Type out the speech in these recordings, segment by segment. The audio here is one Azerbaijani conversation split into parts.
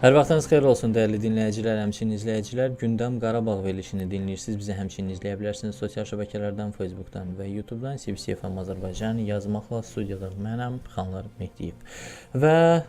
Hər vaxtınız xeyir olsun dəyərli dinləyicilər, həmçinin izləyicilər. Gündəm Qarabağ verilişini dinləyirsiniz. Bizi həmçinin izləyə bilərsiniz sosial şəbəkələrdən, Facebookdan və YouTube-dan. CBC FM Azərbaycan yazmaqla studiyada mənəm, Xanlar Mehdiyev. Və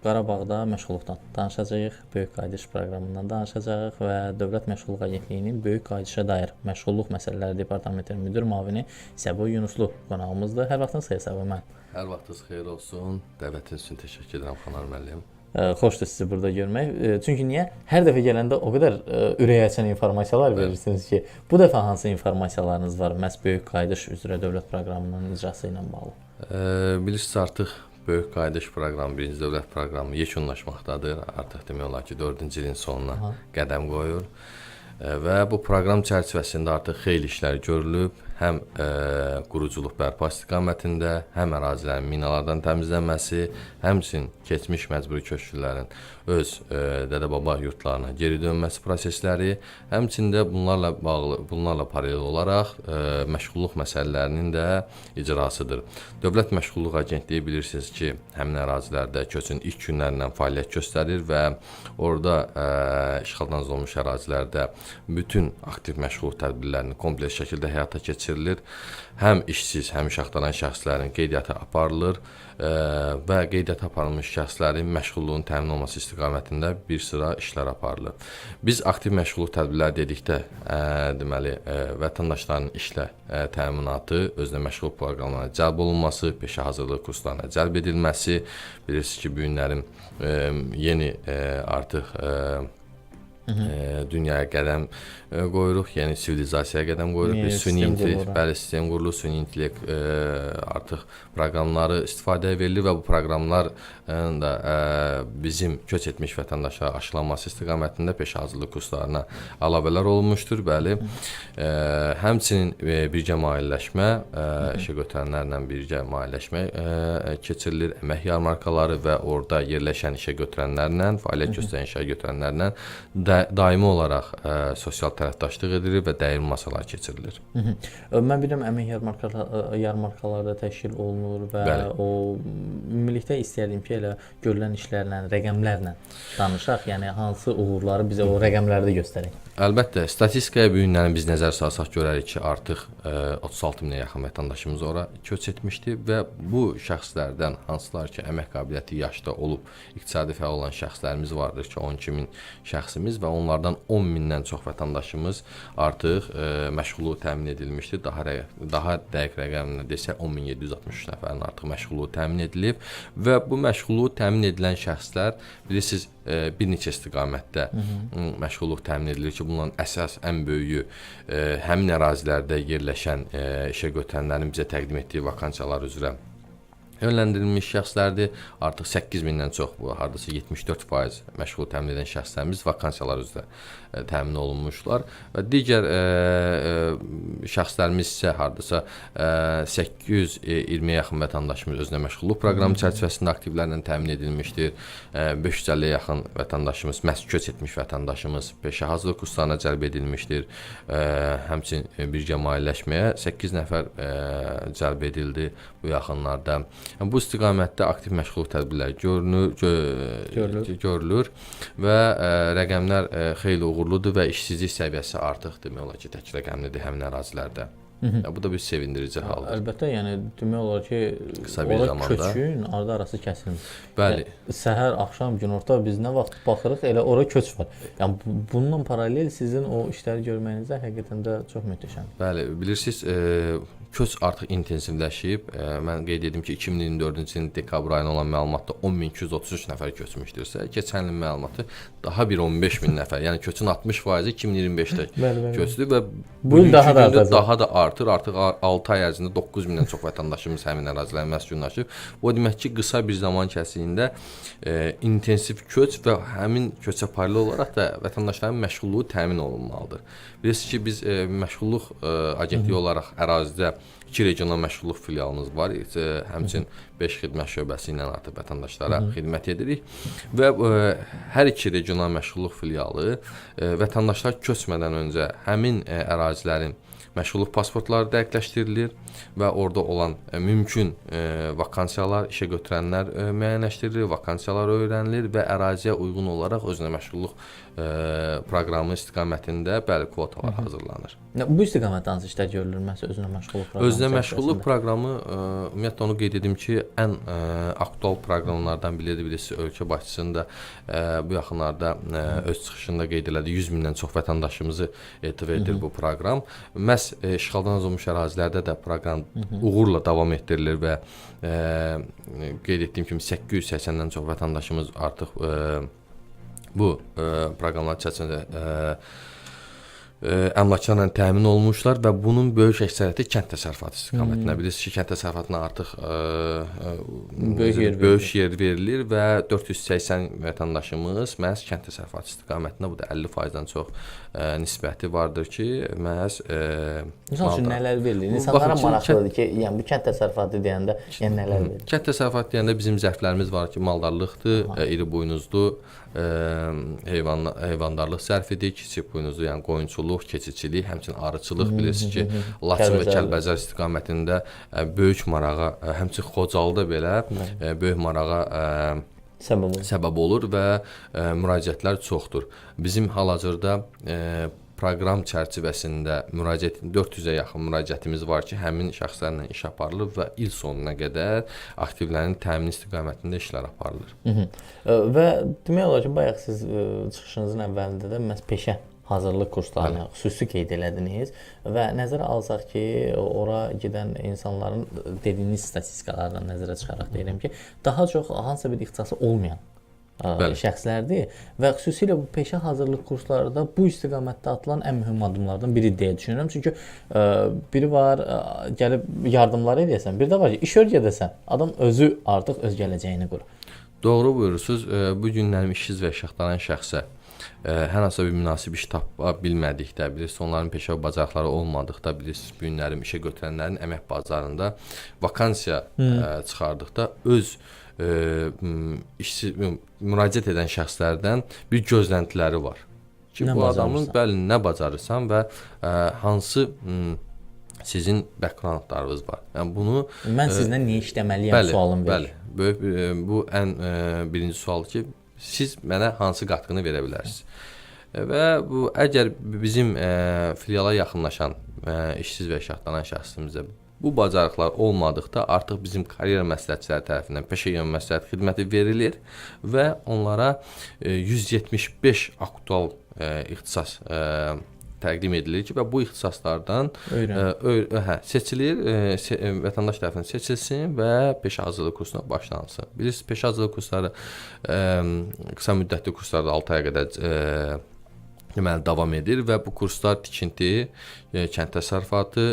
Qarabağda məşğulluqdan danışacağıq, Böyük Qayıdış proqramından danışacağıq və Dövlət Məşğulluq Agentliyinin Böyük Qayıdışa dair məşğulluq məsələləri departamentinin müdir müavini Səbu Yunuslu qonağımızdır. Hər vaxtınız xeyir Səbu müəllim. Hər vaxtınız xeyir olsun. Dəvətiniz üçün təşəkkür edirəm Xanar müəllim. Xoşdur sizi burada görmək. Çünki niyə? Hər dəfə gələndə o qədər ürək açan informasiyalar verirsiniz ki, bu dəfə hansı informasiyalarınız var məhz Böyük Qayıdış üzrə dövlət proqramının icrası ilə bağlı? Bilirsiniz, artıq Böyük Qayıdış proqramı, birinci dövlət proqramı yekunlaşmaqdadır. Artıq demək olar ki, 4-cü ilin sonuna qədəm qoyur. Və bu proqram çərçivəsində artıq xeyli işlər görülüb. Həm quruculuq bərpa istiqamətində, həm ərazilərin minalardan təmizlənməsi, həmçinin keçmiş məcburi köçkünlərin öz dədə-baba yurtlarına geri dönməsi prosesləri, həmçində bunlarla paralel olaraq məşğulluq məsələlərinin də icrasıdır. Dövlət Məşğulluq Agentliyi bilirsiniz ki, həmin ərazilərdə köçün ilk günlərindən fəaliyyət göstərir və orada işğaldan olmuş ərazilərdə bütün aktiv məşğulluq tədbirlərini kompleks şəkildə həyata keçirilir. Həm işsiz, həm iş axtaran şəxslərin qeydiyyatı aparılır və qeydiyyata aparılmış şəxslərin məşğulluğun təmin olması istiqamətində bir sıra işlər aparılır. Biz aktiv məşğulluq tədbirləri dedikdə, deməli, vətəndaşların işlə təminatı, özünə məşğulluq proqramlarına cəlb olunması, peşə hazırlığı kurslarına cəlb edilməsi, bilirsiniz ki, bu günlərin yeni artıq dünyaya qədəm qoyuruq, yəni sivilizasiyaya qədəm qoyuruq. Süni intellekt, sistem qurulur, süni intellekt artıq proqramları istifadəyə verilir və bu proqramlar da bizim köç etmiş vətəndaşlara aşılanması istiqamətində peşə hazırlığı kurslarına əlavələr olunmuşdur. Bəli, həmçinin birgə maliyyələşmə, işə götürənlərlə birgə maliyyələşmə keçirilir, əmək yarmarkaları və orada yerləşən işə götürənlərlə, fəaliyyət göstərən işə götürənlərlə daimi olaraq sosial tərəfdaşlıq edilir və dəyirmi masalar keçirilir. Mən bilirəm, əmək yarmarkaları da təşkil olunur və o ümumilikdə istəyərdim ki, elə görülən işlərlə, rəqəmlərlə danışaq, yəni hansı uğurları bizə o rəqəmlərdə göstərək. Əlbəttə, statistikaya bu günləri biz nəzər salsaq görərik ki, artıq 36 minə yaxın vətəndaşımız ora köç etmişdir və bu şəxslərdən hansılar ki, əmək qabiliyyəti yaşda olub, iqtisadi fəal olan şəxslərimiz vardır ki, 12 min şəxsimiz və onlardan 10 mindən çox vətəndaşımız artıq məşğulluğu təmin edilmişdir. Daha dəqiq rəqəmlə desək 10.763 nəfərin artıq məşğulluğu təmin edilib və bu məşğulluğu təmin edilən şəxslər bilirsiniz bir neçə istiqamətdə məşğulluq təmin edilir ki, bunların əsas ən böyüyü həmin ərazilərdə yerləşən işə götürənlərin bizə təqdim etdiyi vakansiyalar üzrə yönləndirilmiş şəxslərdir. Artıq 8 mindən çox, bu hardasa 74% məşğul təmin edən şəxslərimiz vakansiyalar üzrə təmin olunmuşlar və digər şəxslərimiz isə hardasa 820-yə yaxın vətəndaşımız özünə məşğulluq proqramı çərçivəsində aktivlərlə təmin edilmişdir. 550-yə yaxın vətəndaşımız, məhz köç etmiş vətəndaşımız peşə hazırlıq kurslarına cəlb edilmişdir. Həmçinin birgə maliyyələşməyə 8 nəfər cəlb edildi bu yaxınlarda. Bu istiqamətdə aktiv məşğulluq tədbirləri görülür və rəqəmlər xeyli uğurludur və işsizlik səviyyəsi artıq demək olar ki, tək rəqəmlidir həmin ərazilərdə. Bu da bir sevindirici haldır. Əlbəttə, yəni demək olar ki, ora köçün arası kəsilmir. Bəli. Səhər, axşam, günorta biz nə vaxt baxırıq, elə ora köç var. Yəni bununla paralel sizin o işləri görməyiniz də həqiqətən də çox möhtəşəmdir. Bəli, bilirsiniz, köç artıq intensivləşib. Mən qeyd edim ki, 2024-cü ilin dekabr ayına olan məlumatda 10.233 nəfər köçmüşdürsə, keçən ilin məlumatı daha bir 15.000 nəfər. Yəni köçün 60%-i 2025-də köçdü və bu il daha da artır. Artıq 6 ay ərzində 9.000-dən çox vətəndaşımız həmin ərazilərə məskunlaşıb. O demək ki, qısa bir zaman kəsiyində intensiv köç və həmin köçə paralel olaraq da vətəndaşların məşğulluğu təmin olunmalıdır. Bilirsiniz ki, biz məşğulluq agentliyi olaraq ərazidə 2 regional məşğulluq filialımız var. Həmçinin 5 xidmət şöbəsi ilə artıq vətəndaşlara xidmət edirik və hər iki regional məşğulluq filialı vətəndaşlar köçmədən öncə həmin ərazilərin məşğulluq pasportları dəqiqləşdirilir və orada olan mümkün vakansiyalar, işə götürənlər müəyyənləşdirilir, vakansiyalar öyrənilir və əraziyə uyğun olaraq özünə məşğulluq proqramı istiqamətində bəli kvotalar hazırlanır. Bu istiqamətdə hansı işlər görülür? Məsələn, özünə məşğulluq proqramı. Özünə məşğulluq proqramı ümumiyyətlə onu qeyd edim ki, ən aktual proqramlardan biridir. Bilirsiniz, ölkə başçısının da bu yaxınlarda öz çıxışında qeyd elədi. 100 mindən çox vətəndaşımızı etiv edir bu proqram. Məhz işğaldan azalmış ərazilərdə də proqram uğurla davam etdirilir və qeyd etdiyim kimi 880-dən çox vətəndaşımız artıq bu proqramlar çərçivəsində əmlaklarla təmin olmuşlar və bunun böyük əksəriyyəti kənd təsərrüfatı istiqamətində. Bilirsiniz ki, kənd təsərrüfatına artıq böyük yer verilir və 480 vətəndaşımız məhz kənd təsərrüfatı istiqamətində, bu da 50%-dən çox nisbəti vardır ki, məhz misal üçün nələr verilir? İnsanlara maraqlıdır ki, yəni bu kənd təsərrüfatı deyəndə yəni nələr verilir? Kənd təsərrüfatı deyəndə bizim zərflərimiz var ki, maldarlıqdır, iri buynuzlu heyvandarlıq zərfidir, kiçik buynuzlu, yəni qoyunçuluq, keçiçilik, həmçinin arıçılıq. Bilirsiniz ki, Laçın və Kəlbəcər istiqamətində böyük marağa, həmçinin Xocalıda belə böyük marağa səbəb olur və müraciətlər çoxdur. Bizim hal-hazırda proqram çərçivəsində 400-ə yaxın müraciətimiz var ki, həmin şəxslərlə iş aparılır və il sonuna qədər aktivlərin təmin istiqamətində işlər aparılır. Və demək olar ki, bayaq siz çıxışınızın əvvəlində də məhz peşə hazırlıq kurslarını xüsusi qeyd elədiniz və nəzərə alsaq ki, ora gedən insanların dediyiniz statistikalardan nəzərə çıxaraq deyirəm ki, daha çox hansısa bir ixtisası olmayan şəxslərdir və xüsusilə bu peşə hazırlıq kursları da bu istiqamətdə atılan ən mühüm addımlardan biri deyə düşünürəm. Çünki biri var, gəlib yardımlar edəsən, bir də var ki, iş öyrədəsən, adam özü artıq öz gələcəyini qurur. Doğru buyurursunuz. Bu günlərim işsiz və işıqlanan şəxsə hər hansı bir münasib iş tapa bilmədikdə, bilirsiniz, onların peşə bacarıqları olmadıqda, bilirsiniz, bu günlərim işə götürənlərin əmək bazarında vakansiya çıxardıqda öz müraciət edən şəxslərdən bir gözləntiləri var ki, bu adamın bəli nə bacarırsan və hansı sizin backgroundlarınız var. Yəni bunu mən sizdən niyə işləməliyəm sualım verir. Bəli, bu ən birinci sual ki, siz mənə hansı qatqını verə bilərsiniz? Və bu əgər bizim filiala yaxınlaşan işsiz və işıqlanan şəxsimizə bu bacarıqlar olmadıqda artıq bizim karyera məsləhətçiləri tərəfindən peşəyönümlü məsləhət xidməti verilir və onlara 175 aktual ixtisas təqdim edilir ki, və bu ixtisaslardan seçilir, vətəndaş tərəfindən seçilsin və peşə hazırlığı kursuna başlansın. Bilirsiniz, peşə hazırlığı kursları qısa müddətli kurslarda 6 aya qədər davam edir və bu kurslar tikinti, kənd təsərrüfatı,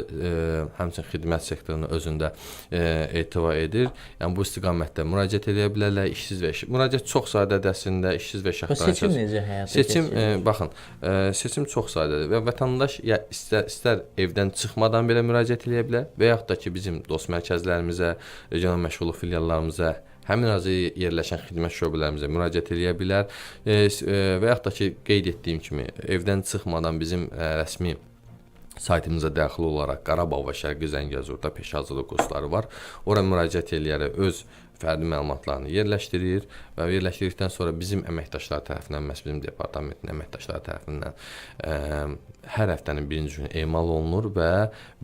həmçinin xidmət sektorunu özündə ehtiva edir. Yəni bu istiqamətdə müraciət edə bilərlər, işsiz və müraciət çox sadədir əslində, işsiz və işıqlanan. Seçim necə həyata keçirilir? Baxın, seçim çox sadədir və vətəndaş ya istər evdən çıxmadan belə müraciət edə bilər və yaxud da ki, bizim dost mərkəzlərimizə, regional məşğulluq filiallarımıza, həmin əraziyə yerləşən xidmət şöbələrimizə müraciət edə bilər və yaxud da ki, qeyd etdiyim kimi, evdən çıxmadan bizim rəsmi saytımıza daxil olaraq Qarabağ və Şərqi Zəngəzurda peşə hazırlıq kursları var. Ora müraciət edərək öz fərdi məlumatlarını yerləşdirir və yerləşdirdikdən sonra bizim əməkdaşlar tərəfindən, məhz bizim departamentin əməkdaşları tərəfindən hər həftənin birinci günü emal olunur və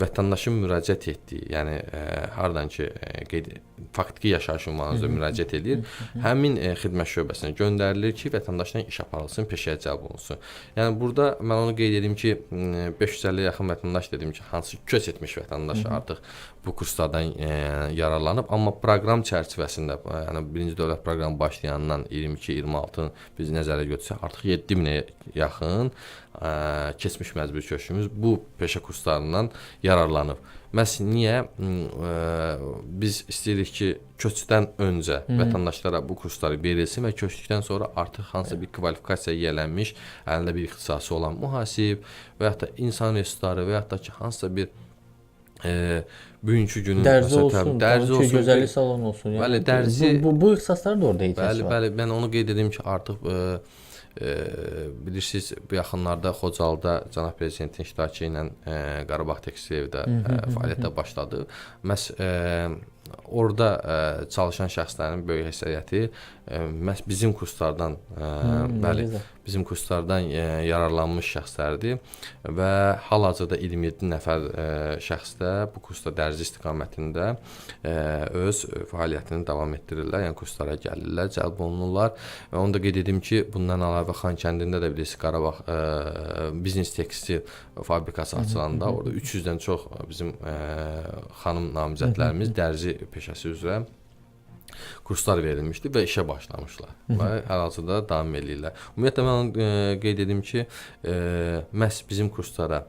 vətəndaşın müraciət etdiyi, yəni hardan ki, faktiki yaşayış ünvanınızda müraciət edir, həmin xidmət şöbəsinə göndərilir ki, vətəndaşdan iş aparılsın, peşəyə cəlb olunsun. Yəni burada mən onu qeyd edim ki, 550-yə yaxın vətəndaş dedim ki, hansı köç etmiş vətəndaş artıq bu kurslardan yararlanıb, amma proqram çərçivəsində, yəni birinci dövlət proqramı başlayandan 22-26 biz nəzərə götürsək, artıq 7000-ə yaxın keçmiş məcburi köçkümüz bu peşə kurslarından yararlanıb. Məhz niyə? Biz istəyirik ki, köçdən öncə vətəndaşlara bu kursları verilsin və köçdükdən sonra artıq hansısa bir kvalifikasiya yiyələnmiş, əlində bir ixtisası olan mühasib və yaxud da insan resursları və yaxud da ki, hansısa bir bugünkü günün dərzi olsun, gözəllik salonu olsun. Bəli, dərzi. Bu ixtisaslar da orada ihtiyac var. Bəli, mən onu qeyd edim ki, artıq bilirsiniz, bu yaxınlarda Xocalıda cənab prezidentin iştirakı ilə Qarabağ Tekstil evdə fəaliyyətə başladı. Məhz orada çalışan şəxslərin böyük əksəriyyəti məhz bizim kurslardan, bəli, bizim kurslardan yararlanmış şəxslərdir və hal-hazırda 27 nəfər şəxs də bu kursda dərzi istiqamətində öz fəaliyyətini davam etdirirlər. Yəni kurslara gəlirlər, cəlb olunurlar. Və onu da qeyd edim ki, bundan əlavə Xankəndində də bilirsiniz Qarabağ biznes tekstil fabrikası açılanda orada 300-dən çox bizim xanım namizədlərimiz dərzi peşəsi üzrə kurslar verilmişdi və işə başlamışlar və hal-hazırda davam edirlər. Ümumiyyətlə mən qeyd edim ki, məhz bizim kurslara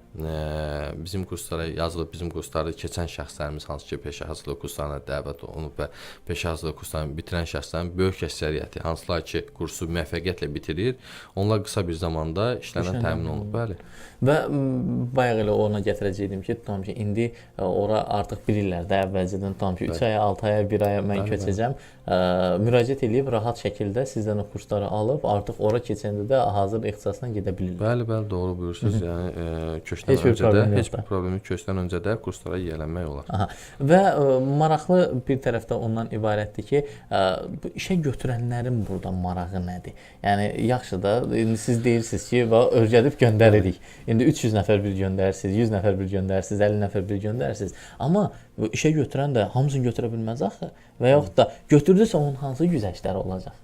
yazılıb, bizim kursları keçən şəxslərimiz, hansı ki, peşə hazırlığı kurslarına dəvət olunub və peşə hazırlığı kurslarını bitirən şəxslərin böyük əksəriyyəti, hansılar ki, kursu müvəffəqiyyətlə bitirir, onlar qısa bir zamanda işlərlə təmin olunub, bəli. Və bayaq elə ona gətirəcəydim ki, tutam ki, indi ora artıq bilirlər də əvvəlcədən, tutam ki, 3 aya, 6 aya, 1 aya mən köçəcəm. Müraciət edib rahat şəkildə sizdən o kursları alıb artıq ora keçəndə də hazır ixtisasına gedə bilirlər. Bəli, doğru buyursunuz. Yəni köçdən öncə də heç bir problemi köçdən öncə də kurslara yiyələnmək olar. Aha. Və maraqlı bir tərəfdə ondan ibarətdir ki, bu işə götürənlərin burada marağı nədir? Yəni yaxşı da indi siz deyirsiniz ki, öyrədib göndəririk. İndi 300 nəfər bir göndərirsiniz, 100 nəfər bir göndərirsiniz, 50 nəfər bir göndərirsiniz. Amma işə götürən də hamısını götürə bilməz axı və yaxud da götürdüsə onun hansı güzəştləri olacaq?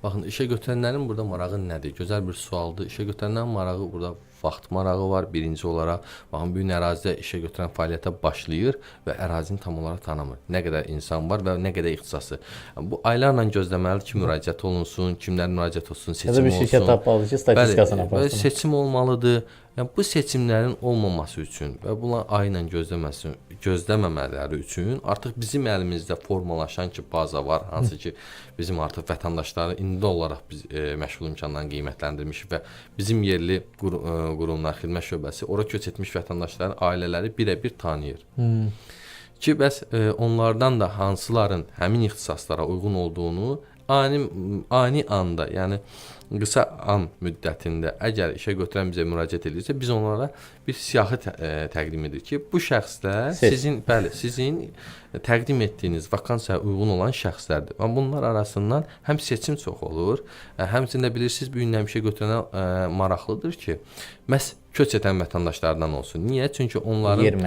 Baxın, işə götürənlərin burada marağı nədir? Gözəl bir sualdır. İşə götürənlərin marağı burada vaxt marağı var. Birinci olaraq, baxın, bu gün ərazidə işə götürən fəaliyyətə başlayır və ərazini tam olaraq tanımır. Nə qədər insan var və nə qədər ixtisası. Bu aylarla gözləməlidir ki, müraciət olunsun, kimlər müraciət olsun, seçim olsun. Ya da bir şirkət tapmalıdır ki, statistikasını aparsın. Seçim olmalıdır. Yəni bu seçimlərin olmaması üçün və bunlar ayla gözləməmələri üçün artıq bizim əlimizdə formalaşan ki, baza var, hansı ki, bizim artıq vətəndaşları indi olaraq biz məşğul imkanlarını qiymətləndirmiş və bizim yerli qurumlar, xidmət şöbəsi ora köç etmiş vətəndaşların ailələri birə-bir tanıyır. Ki, bəs onlardan da hansıların həmin ixtisaslara uyğun olduğunu ani anda, yəni qısa an müddətində əgər işə götürən bizə müraciət edirsə, biz onlara bir siyahı təqdim edirik ki, bu şəxslər sizin təqdim etdiyiniz vakansiyaya uyğun olan şəxslərdir. Və bunlar arasından həm seçim çox olur, həmçinin də bilirsiniz, bu gün işə götürənə maraqlıdır ki, məhz köç edən vətəndaşlardan olsun. Niyə? Çünki onların yer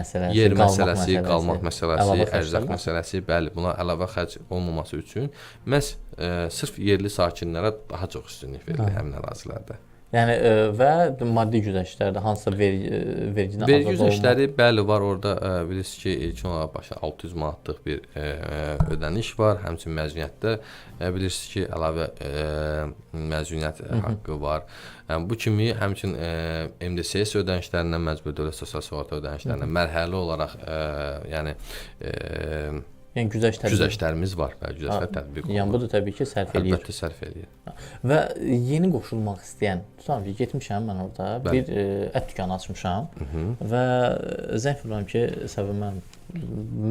məsələsi, qalmaq məsələsi, ərzaq məsələsi, bəli, buna əlavə xərc olmaması üçün məhz sırf yerli sakinlərə daha çox üstünlük verilir həmin ərazilərdə. Yəni və maddi güzəştlərdə hansısa vergidən azad olmaq. Vergi güzəştləri bəli var orada, bilirsiniz ki, ilk olaraq başa 600 manatlıq bir ödəniş var. Həmçinin məzuniyyətdə bilirsiniz ki, əlavə məzuniyyət haqqı var. Yəni bu kimi həmçinin MDSS ödənişlərindən, məcburi dövlət sosial sığorta ödənişlərindən mərhələli olaraq yəni güzəştlərimiz var və güzəştlər tətbiq olunur. Yəni bu da təbii ki, sərf eləyir. Əlbəttə sərf eləyir. Və yeni qoşulmaq istəyən, tutam ki, getmişəm mən orada, bir ət dükanı açmışam və zəng vururam ki,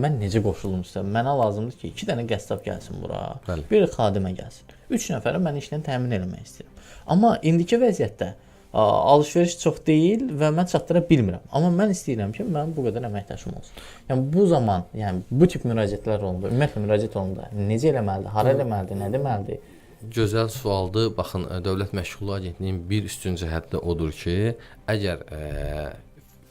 mən necə qoşulum sizə? Mənə lazımdır ki, 2 dənə qəssab gəlsin bura, bir xadimə gəlsin. 3 nəfərə mən işlə təmin eləmək istəyirəm. Amma indiki vəziyyətdə alış-veriş çox deyil və mən çatdıra bilmirəm. Amma mən istəyirəm ki, mənim bu qədər əməkdaşım olsun. Yəni bu zaman, yəni bu tip müraciətlər olanda, ümumiyyətlə müraciət olanda necə eləməlidir, hara eləməlidir, nə deməlidir? Gözəl sualdır. Baxın, Dövlət Məşğulluq Agentliyinin bir üstün cəhəti odur ki, əgər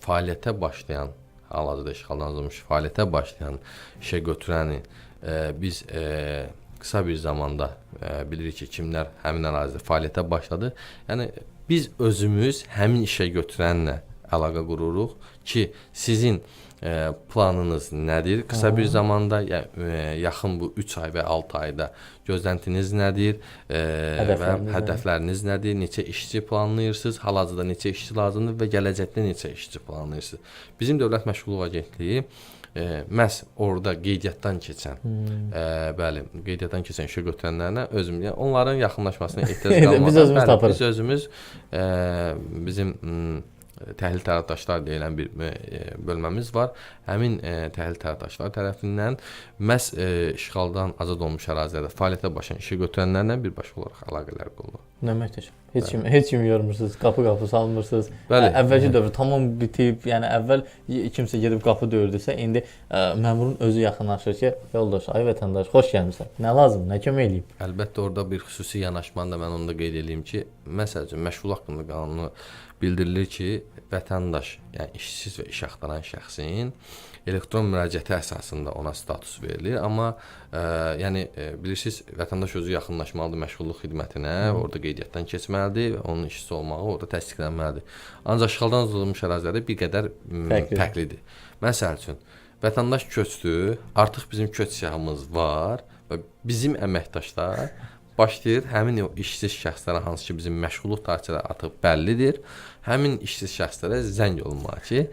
fəaliyyətə başlayan, hal-hazırda işğaldan azalmış fəaliyyətə başlayan işə götürəni biz qısa bir zamanda bilirik ki, kimlər həmin ərazidə fəaliyyətə başladı. Yəni biz özümüz həmin işə götürənlə əlaqə qururuq ki, sizin planınız nədir? Qısa bir zamanda, yaxın bu 3 ay və 6 ayda gözləntiniz nədir? Və hədəfləriniz nədir? Neçə işçi planlayırsınız? Hal-hazırda neçə işçi lazımdır və gələcəkdə neçə işçi planlayırsınız? Bizim Dövlət Məşğulluq Agentliyi məhz orada qeydiyyatdan keçən, qeydiyyatdan keçən işə götürənlərlə onların yaxınlaşmasına ehtiyac qalmadan, biz özümüz bizim təhlil tərəfdaşlar deyilən bir bölməmiz var. Həmin təhlil tərəfdaşlar tərəfindən məhz işğaldan azad olunmuş ərazilərdə fəaliyyətə başlayan işə götürənlərlə birbaşa olaraq əlaqələr qurulur. Nə möhtəşəm. Heç kim yormursunuz, qapı salmırsınız. Bəli. Əvvəlki dövr tamam bitib, yəni əvvəl kimsə gedib qapı döyürdüsə, indi məmurun özü yaxınlaşır ki, yoldaş, ay vətəndaş, xoş gəlmisən. Nə lazım, nə kömək eləyim? Əlbəttə orada bir xüsusi yanaşmanı da mən onda qeyd edeyim ki, məsələn, məşğul haqqında qanunu bildirilir ki, vətəndaş, yəni işsiz və iş axtaran şəxsin elektron müraciəti əsasında ona status verilir, amma yəni bilirsiniz, vətəndaş özü yaxınlaşmalıdır məşğulluq xidmətinə, orada qeydiyyatdan keçməlidir və onun işçisi olmağı orada təsdiqlənməlidir. Ancaq işğaldan azad olunmuş ərazilərdə bir qədər fərqlidir. Məsəl üçün, vətəndaş köçdü, artıq bizim köç siyahımız var və bizim əməkdaşlar başlayır həmin o işsiz şəxslərə, hansı ki bizim məşğulluq tarixçələri artıq bəllidir, həmin işsiz şəxslərə zəng olunmalı ki,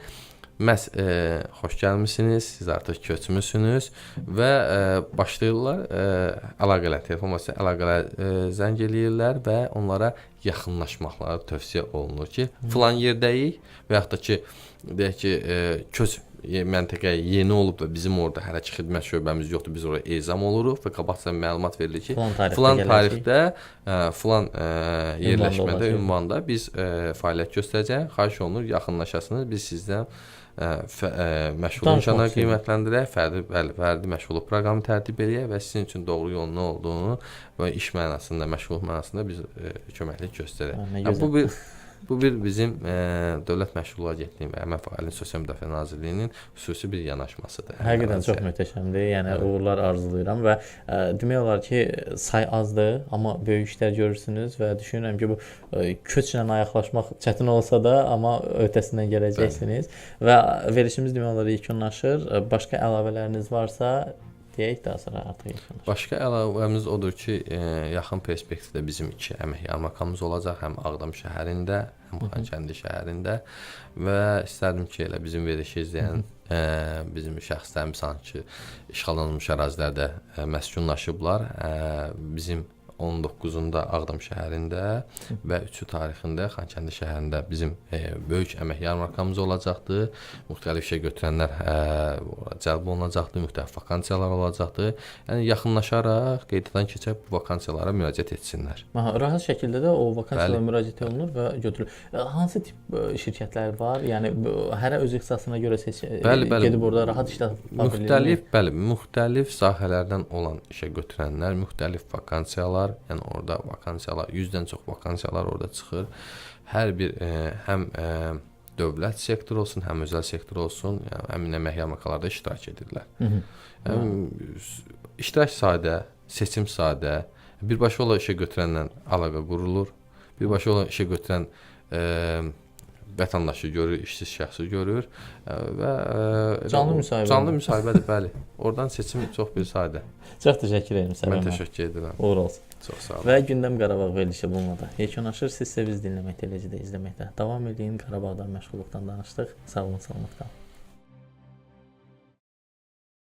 məhz xoş gəlmisiniz, siz artıq köçmüsünüz və başlayırlar əlaqələr, telefon vasitəsilə əlaqələr zəng eləyirlər və onlara yaxınlaşmaqları tövsiyə olunur ki, filan yerdəyik və yaxud da ki, deyək ki, köç məntəqəyə yeni olub və bizim orada hərəki xidmət şöbəmiz yoxdur, biz oraya ezam oluruq və qabaqcadan məlumat verilir ki, filan tarixdə, filan yerləşmədə, ünvanda biz fəaliyyət göstərəcəyik, xahiş olunur, yaxınlaşasınız, biz sizdən məşğul imkanları qiymətləndirək, fərdi məşğulluq proqramı tərtib edək və sizin üçün doğru yolun nə olduğunu və iş mənasında, məşğulluq mənasında biz köməklik göstərək. Bu bir bizim Dövlət Məşğulluq Agentliyi və Əmək Fəaliyyətinin Sosial Müdafiə Nazirliyinin xüsusi bir yanaşmasıdır. Həqiqətən çox möhtəşəmdir. Yəni uğurlar arzulayıram və demək olar ki, say azdır, amma böyük işlər görürsünüz və düşünürəm ki, bu köçlə ayaqlaşmaq çətin olsa da, amma öhdəsindən gələcəksiniz və verilişimiz demək olar yekunlaşır. Başqa əlavələriniz varsa deyək, daha sonra artıq yekunlaşır. Başqa əlavəmiz odur ki, yaxın perspektivdə bizim 2 əmək yarmarkamız olacaq, həm Ağdam şəhərində, həm Xankəndi şəhərində və istərdim ki, elə bizim verilişi izləyən bizim şəxslərimiz sanki işğaldan olunmuş ərazilərdə məskunlaşıblar. Bizim 19-unda Ağdam şəhərində və 3-ü tarixində Xankəndi şəhərində bizim böyük əmək yarmarkamız olacaqdır. Müxtəlif işə götürənlər cəlb olunacaqdır, müxtəlif vakansiyalar olacaqdır. Yəni yaxınlaşaraq qeydiyyatdan keçib bu vakansiyalara müraciət etsinlər. Rahat şəkildə də o vakansiyalara müraciət olunur və götürülür. Hansı tip şirkətlər var? Yəni hərə öz ixtisasına görə gedib orada rahat işlə müxtəlif sahələrdən olan işə götürənlər, müxtəlif vakansiyalar, yəni orada vakansiyalar, 100-dən çox vakansiyalar orada çıxır. Hər bir həm dövlət sektoru olsun, həm özəl sektor olsun, yəni həmin əmək yarmarkalarda iştirak edirlər. İştirak sadə, seçim sadə, birbaşa olaraq işə götürənlə əlaqə qurulur. Birbaşa olaraq işə götürən vətəndaşı görür, işsiz şəxsi görür və canlı müsahibədir, bəli. Oradan seçim çox bir sadə. Çox təşəkkür edirəm sənə. Mən təşəkkür edirəm. Uğur olsun. Çox sağ olun. Və Gündəm Qarabağ verilişi bununla da yekunlaşır. Siz isə biz dinləməkdə, eləcə də izləməkdə davam edin. Qarabağdan, məşğulluqdan danışdıq. Sağ olun, salamat qalın.